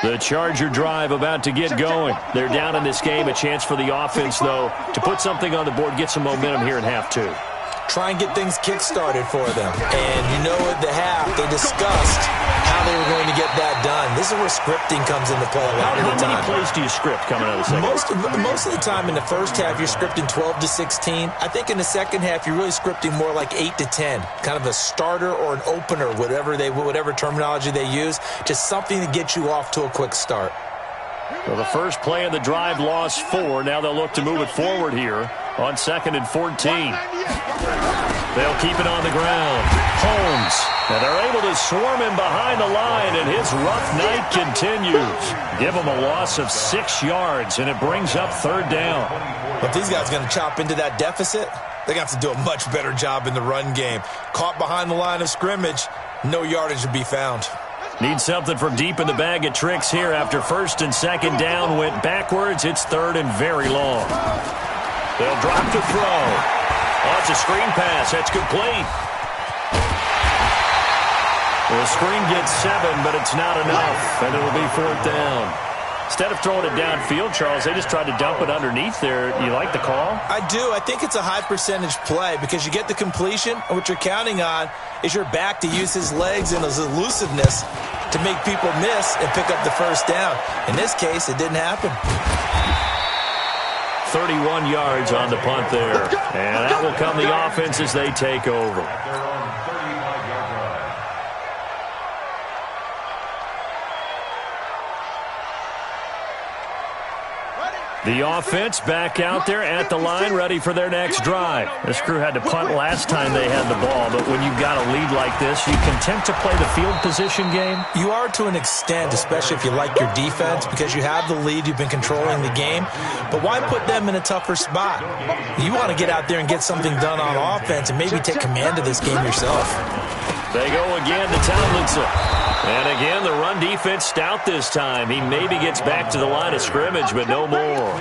The Charger drive about to get going. They're down in this game. A chance for the offense, though, to put something on the board, get some momentum here in half two. Try and get things kick-started for them. And you know at the half, they discussed how they were going to get that done. This is where scripting comes into play a lot of the time. How many plays do you script coming out of the second? Most of the time in the first half, you're scripting 12 to 16. I think in the second half, you're really scripting more like 8 to 10. Kind of a starter or an opener, whatever terminology they use. Just something to get you off to a quick start. Well, the first play of the drive lost 4. Now they'll look to move it forward here on 2nd and 14. They'll keep it on the ground. Holmes. And they're able to swarm him behind the line, and his rough night continues. Give him a loss of 6 yards, and it brings up 3rd down. But these guys are going to chop into that deficit. They're going to have to do a much better job in the run game. Caught behind the line of scrimmage, no yardage to be found. Need something from deep in the bag of tricks here after 1st and 2nd down went backwards. It's 3rd and very long. They'll drop to throw. Oh, it's a screen pass. That's complete. The screen gets 7, but it's not enough, and it'll be 4th down. Instead of throwing it downfield, Charles, they just tried to dump it underneath there. You like the call? I do. I think it's a high-percentage play because you get the completion, and what you're counting on is your back to use his legs and his elusiveness to make people miss and pick up the 1st down. In this case, it didn't happen. 31 yards on the punt there. And that will come the offense as they take over. The offense back out there at the line, ready for their next drive. This crew had to punt last time they had the ball, but when you've got a lead like this, you content to play the field position game? You are to an extent, especially if you like your defense, because you have the lead, you've been controlling the game. But why put them in a tougher spot? You want to get out there and get something done on offense and maybe take command of this game yourself. They go again to Tomlinson. And again, the run defense stout this time. He maybe gets back to the line of scrimmage, but no more.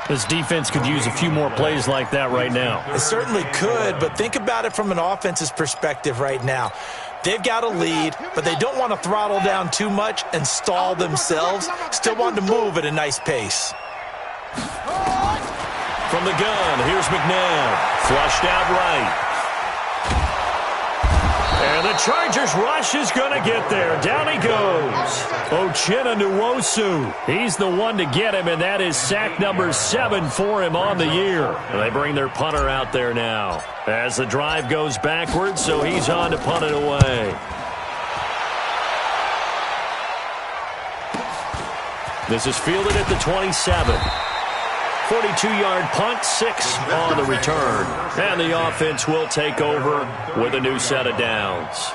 This defense could use a few more plays like that right now. It certainly could, but think about it from an offense's perspective right now. They've got a lead, but they don't want to throttle down too much and stall themselves. Still want to move at a nice pace. From the gun, here's McNabb. Flushed out right. And the Chargers rush is going to get there. Down he goes. Uchenna Nwosu. He's the one to get him, and that is sack number 7 for him on the year. And they bring their punter out there now as the drive goes backwards, so he's on to punt it away. This is fielded at the 27. 42-yard punt, 6 on the return. And the offense will take over with a new set of downs.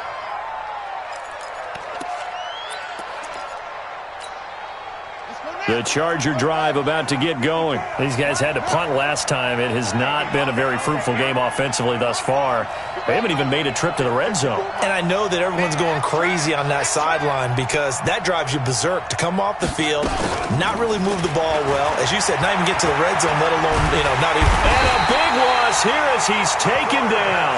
The Charger drive about to get going. These guys had to punt last time. It has not been a very fruitful game offensively thus far. They haven't even made a trip to the red zone. And I know that everyone's going crazy on that sideline because that drives you berserk to come off the field, not really move the ball well. As you said, not even get to the red zone, let alone, not even. And a big loss here as he's taken down.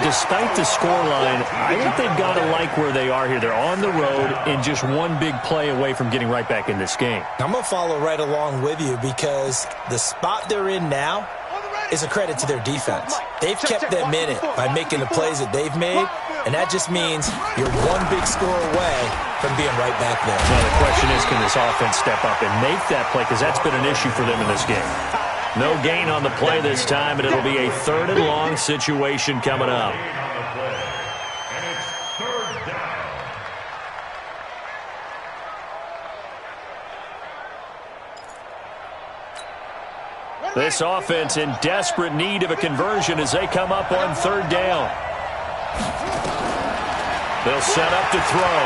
Despite the scoreline, I think they've got to like where they are here. They're on the road and just one big play away from getting right back in this game. I'm going to follow right along with you because the spot they're in now is a credit to their defense. They've kept them in it by making the plays that they've made, and that just means you're one big score away from being right back there. Now the question is, can this offense step up and make that play? Because that's been an issue for them in this game. No gain on the play this time, and it'll be a 3rd and long situation coming up. This offense in desperate need of a conversion as they come up on 3rd down. They'll set up to throw.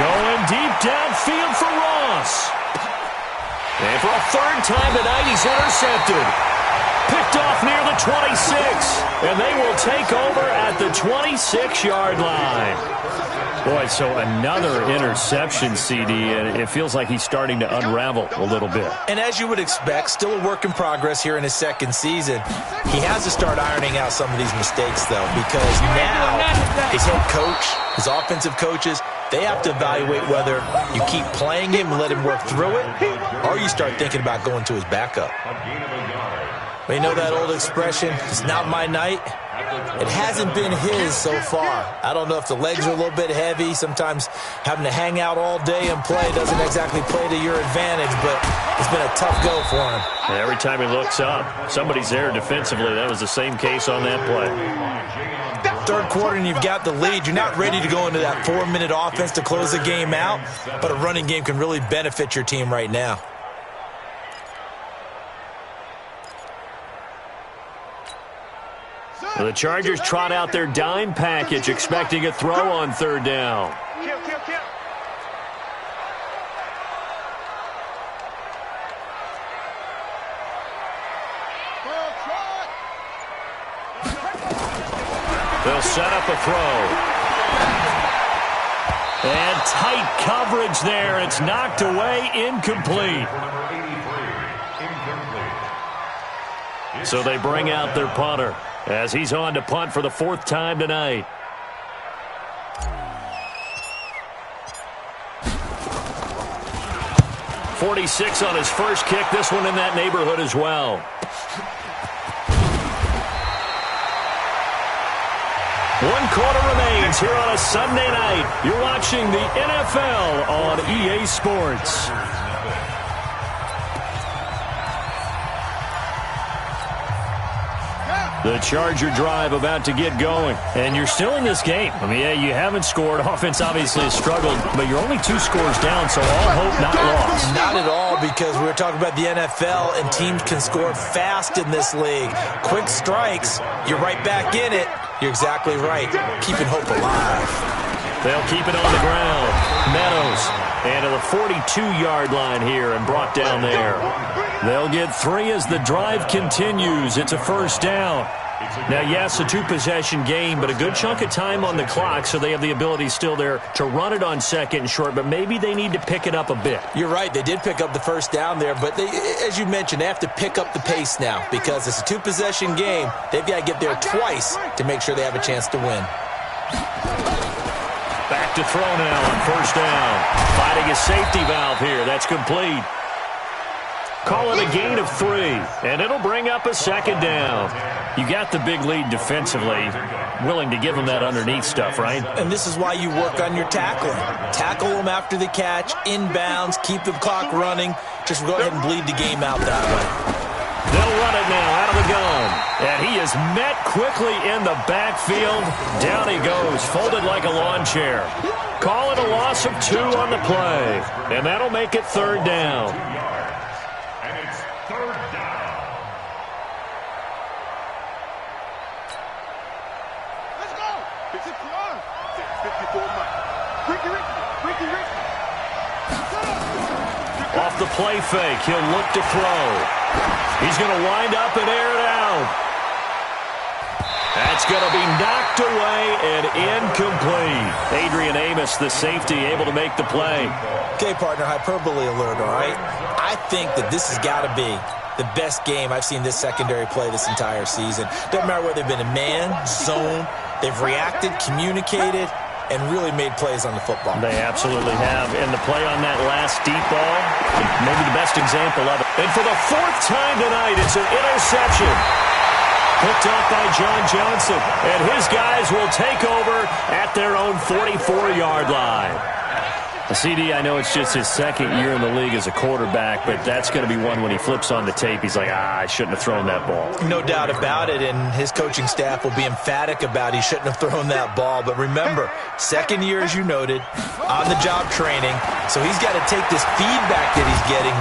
Going deep downfield for Ross. And for a 3rd time tonight, he's intercepted. Picked off near the 26. And they will take over at the 26-yard line. Boy, so another interception, CD, and it feels like he's starting to unravel a little bit. And as you would expect, still a work in progress here in his 2nd season. He has to start ironing out some of these mistakes, though, because now his head coach, his offensive coaches, They have to evaluate whether you keep playing him and let him work through it, or you start thinking about going to his backup. But you know that old expression, it's not my night? It hasn't been his so far. I don't know if the legs are a little bit heavy. Sometimes having to hang out all day and play doesn't exactly play to your advantage, but it's been a tough go for him. And every time he looks up, somebody's there defensively. That was the same case on that play. Third quarter and you've got the lead. You're not ready to go into that 4-minute offense to close the game out, but a running game can really benefit your team right now. The Chargers trot out their dime package, expecting a throw on third down. They'll set up a throw. And tight coverage there. It's knocked away, incomplete. So they bring out their punter as he's on to punt for the 4th time tonight. .46 on his first kick. This one in that neighborhood as well. One quarter remains here on a Sunday night. You're watching the NFL on EA Sports. The Charger drive about to get going. And you're still in this game. I mean, yeah, you haven't scored. Offense obviously has struggled, but you're only 2 scores down, so all hope not lost. Not at all, because we were talking about the NFL, and teams can score fast in this league. Quick strikes, you're right back in it. You're exactly right. Keeping hope alive. They'll keep it on the ground. Meadows. And to the 42-yard line here and brought down there. They'll get 3 as the drive continues. It's a first down. Now, yes, a 2-possession game, but a good chunk of time on the clock, so they have the ability still there to run it on second and short, but maybe they need to pick it up a bit. You're right. They did pick up the first down there, but they, as you mentioned, they have to pick up the pace now because it's a 2-possession game. They've got to get there twice to make sure they have a chance to win. Back to throw now on first down. Finding a safety valve here. That's complete. Call it a gain of 3, and it'll bring up a second down. You got the big lead defensively. Willing to give them that underneath stuff, right? And this is why you work on your tackling. Tackle them after the catch, inbounds, keep the clock running. Just go ahead and bleed the game out that way. They'll run it now out of the gun. And he is met quickly in the backfield. Down he goes, folded like a lawn chair. Call it a loss of 2 on the play. And that'll make it third down. And it's third down. Let's go. 54 Mike. Ricky. Off the play fake, he'll look to throw. He's going to wind up and air it out. That's going to be knocked away and incomplete. Adrian Amos, the safety, able to make the play. Okay, partner, hyperbole alert, all right? I think that this has got to be the best game I've seen this secondary play this entire season. Doesn't matter whether they've been in man, zone, they've reacted, communicated, and really made plays on the football. They absolutely have. And the play on that last deep ball, maybe the best example of it. And for the 4th time tonight, it's an interception. Picked up by John Johnson. And his guys will take over at their own 44-yard line. CD, I know it's just his 2nd year in the league as a quarterback, but that's going to be one when he flips on the tape, he's like, I shouldn't have thrown that ball. No doubt about it, and his coaching staff will be emphatic about he shouldn't have thrown that ball. But remember, 2nd year, as you noted, on-the-job training, so he's got to take this feedback that he's getting.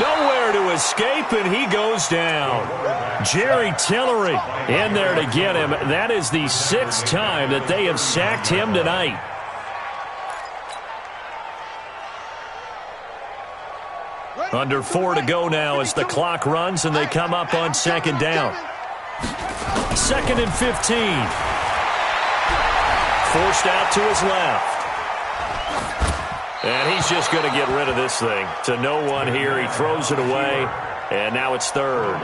Nowhere to escape, and he goes down. Jerry Tillery in there to get him. That is the 6th time that they have sacked him tonight. Under 4 to go now as the clock runs and they come up on 2nd down. 2nd and 15. Forced out to his left. And he's just going to get rid of this thing. To no one here. He throws it away. And now it's third.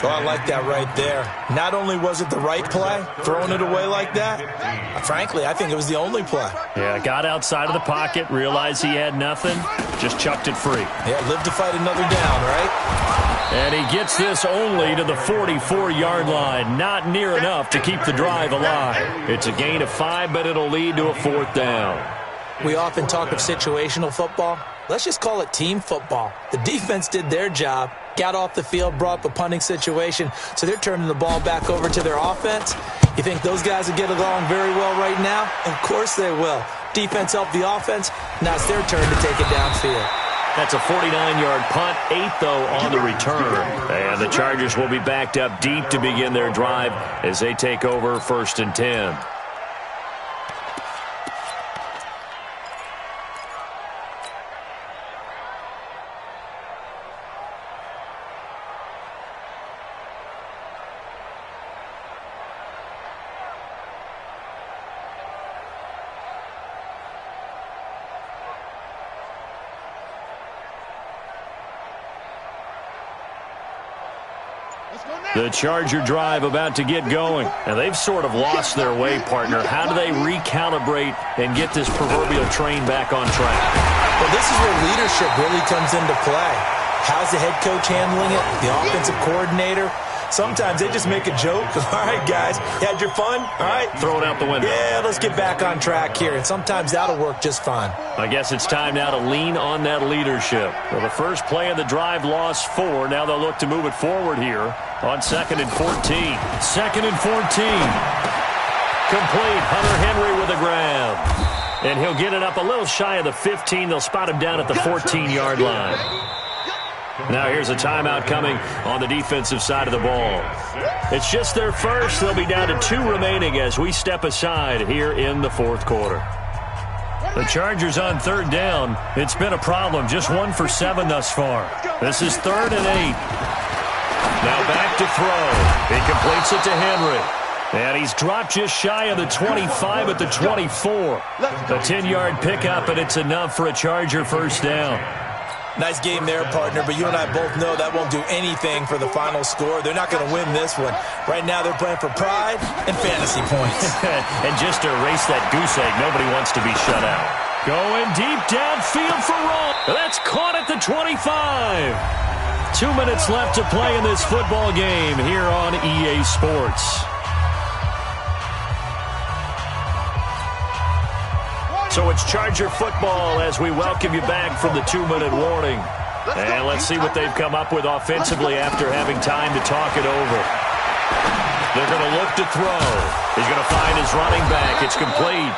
Oh, I like that right there. Not only was it the right play, throwing it away like that, frankly, I think it was the only play. Yeah, got outside of the pocket, realized he had nothing, just chucked it free. Yeah, live to fight another down, right? And he gets this only to the 44-yard line. Not near enough to keep the drive alive. It's a gain of 5, but it'll lead to a 4th down. We often talk of situational football. Let's just call it team football. The defense did their job, got off the field, brought up a punting situation, so they're turning the ball back over to their offense. You think those guys will get along very well right now? Of course they will. Defense helped the offense. Now it's their turn to take it downfield. That's a 49-yard punt, 8 though on the return. And the Chargers will be backed up deep to begin their drive as they take over 1st and 10. The Charger drive about to get going. And they've sort of lost their way, partner. How do they recalibrate and get this proverbial train back on track? Well, this is where leadership really comes into play. How's the head coach handling it? The offensive coordinator? Sometimes they just make a joke. All right, guys, you had your fun? All right. Throw it out the window. Yeah, let's get back on track here. And sometimes that'll work just fine. I guess it's time now to lean on that leadership. Well, the first play of the drive lost 4. Now they'll look to move it forward here on 2nd and 14. 2nd and 14. Complete. Hunter Henry with a grab. And he'll get it up a little shy of the 15. They'll spot him down at the 14-yard line. Now here's a timeout coming on the defensive side of the ball. It's just their first. They'll be down to 2 remaining as we step aside here in the 4th quarter. The Chargers on 3rd down. It's been a problem. Just 1 for 7 thus far. This is 3rd and 8. Now back to throw. He completes it to Henry. And he's dropped just shy of the 25 at the 24. A 10-yard pickup, and it's enough for a Charger first down. Nice game there, partner, but you and I both know that won't do anything for the final score. They're not going to win this one. Right now they're playing for pride and fantasy points. And just to erase that goose egg, nobody wants to be shut out. Going deep downfield for Ross. That's caught at the 25. 2 minutes left to play in this football game here on EA Sports. So it's Charger football as we welcome you back from the 2-minute warning. And let's see what they've come up with offensively after having time to talk it over. They're going to look to throw. He's going to find his running back. It's complete.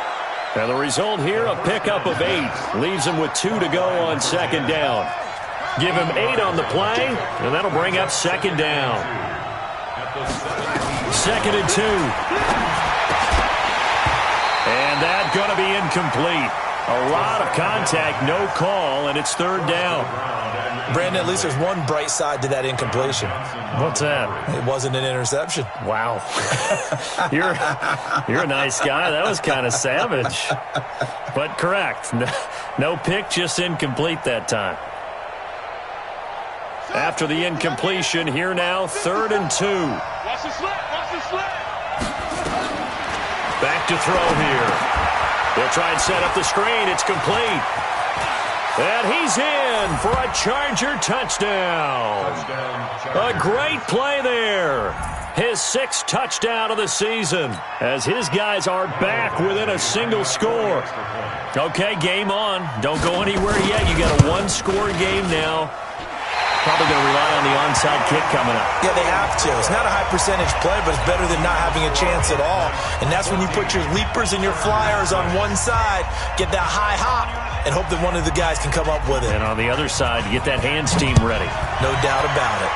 And the result here, a pickup of 8. Leaves him with 2 to go on 2nd down. Give him 8 on the play, and that'll bring up 2nd down. 2nd and 2. And that's going to be incomplete. A lot of contact, no call, and it's 3rd down. Brandon, at least there's one bright side to that incompletion. What's that? It wasn't an interception. Wow. You're a nice guy. That was kind of savage. But correct. No pick, just incomplete that time. After the incompletion, here now, 3rd and 2. Watch the slip. Watch the slip. Back to throw here. They'll try and set up the screen. It's complete. And he's in for a Charger touchdown. A great play there. His 6th touchdown of the season as his guys are back within a single score. Okay, game on. Don't go anywhere yet. You got a 1-score game now. Probably going to rely on the onside kick coming up. Yeah, they have to. It's not a high percentage play, but it's better than not having a chance at all. And that's when you put your leapers and your flyers on one side, get that high hop, and hope that one of the guys can come up with it. And on the other side, get that hands team ready. No doubt about it.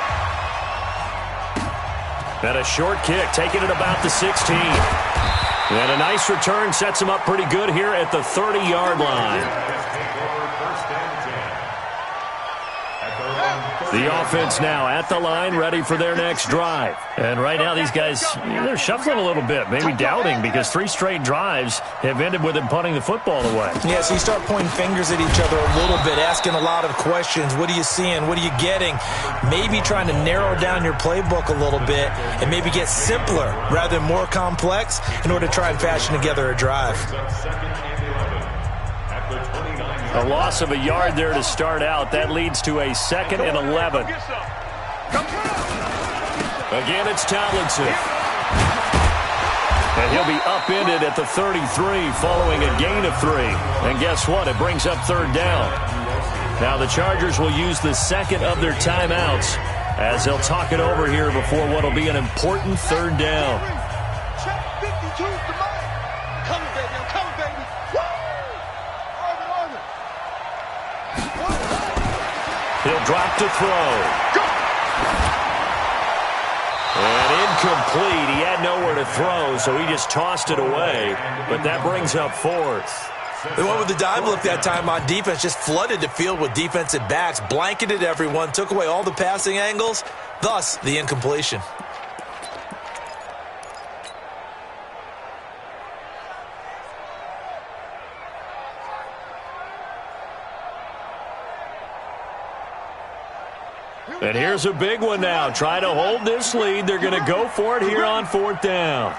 And a short kick, taking it about the 16. And a nice return sets him up pretty good here at the 30-yard line. The offense now at the line, ready for their next drive. And right now these guys, they're shuffling a little bit, maybe doubting, because 3 straight drives have ended with them punting the football away. Yeah, so you start pointing fingers at each other a little bit, asking a lot of questions. What are you seeing? What are you getting? Maybe trying to narrow down your playbook a little bit and maybe get simpler rather than more complex in order to try and fashion together a drive. A loss of a yard there to start out. That leads to a 2nd and 11. Again, it's Tomlinson. And he'll be upended at the 33 following a gain of 3. And guess what? It brings up 3rd down. Now the Chargers will use the 2nd of their timeouts as they'll talk it over here before what will be an important 3rd down. He'll drop to throw. And incomplete. He had nowhere to throw, so he just tossed it away. But that brings up 4th. They went with the dive look that time on defense, just flooded the field with defensive backs, blanketed everyone, took away all the passing angles, thus the incompletion. And here's a big one now. Try to hold this lead. They're going to go for it here on 4th down.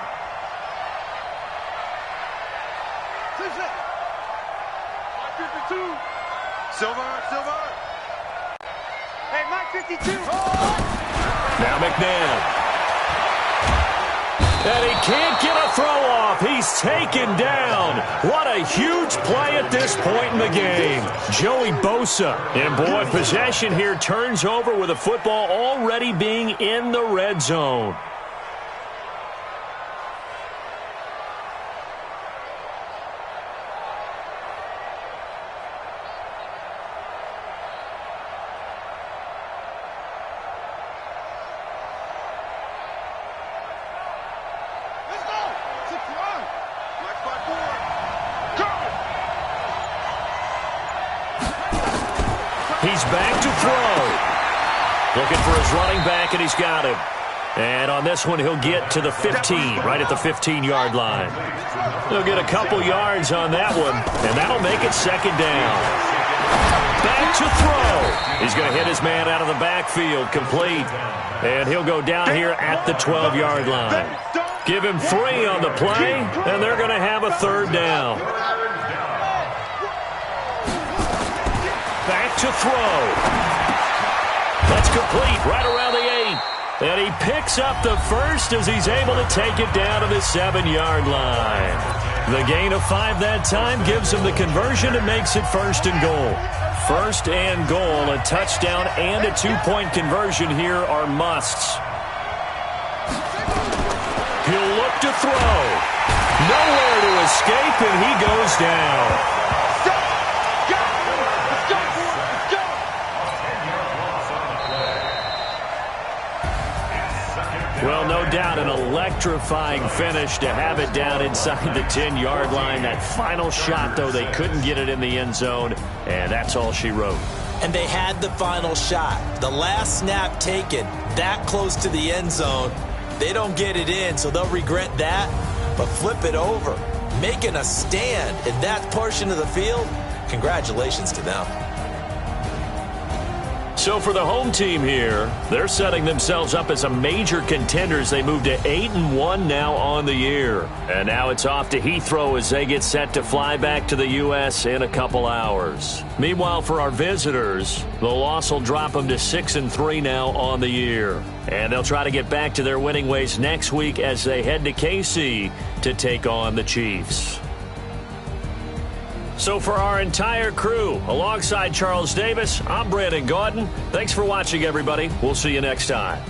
Silver. Hey, Mike 52. Now McNabb. And he can't get a throw off. He's taken down. What a huge play at this point in the game. Joey Bosa. And boy, possession here turns over with the football already being in the red zone. He's back to throw. Looking for his running back, and he's got him. And on this one, he'll get to the 15, right at the 15-yard line. He'll get a couple yards on that one, and that'll make it 2nd down. Back to throw. He's going to hit his man out of the backfield, complete. And he'll go down here at the 12-yard line. Give him 3 on the play, and they're going to have a 3rd down. Back to throw. That's complete right around the 8. And he picks up the 1st as he's able to take it down to the 7-yard line. The gain of 5 that time gives him the conversion and makes it 1st and goal. 1st and goal, a touchdown and a 2-point conversion here are musts. He'll look to throw. Nowhere to escape, and he goes down. Well, no doubt an electrifying finish to have it down inside the 10-yard line. That final shot, though, they couldn't get it in the end zone, and that's all she wrote. And they had the final shot. The last snap taken that close to the end zone. They don't get it in, so they'll regret that. But flip it over, making a stand in that portion of the field, congratulations to them. So for the home team here, they're setting themselves up as a major contender as they move to 8-1 now on the year. And now it's off to Heathrow as they get set to fly back to the U.S. in a couple hours. Meanwhile, for our visitors, the loss will drop them to 6-3 now on the year. And they'll try to get back to their winning ways next week as they head to KC to take on the Chiefs. So for our entire crew, alongside Charles Davis, I'm Brandon Gaudin. Thanks for watching, everybody. We'll see you next time.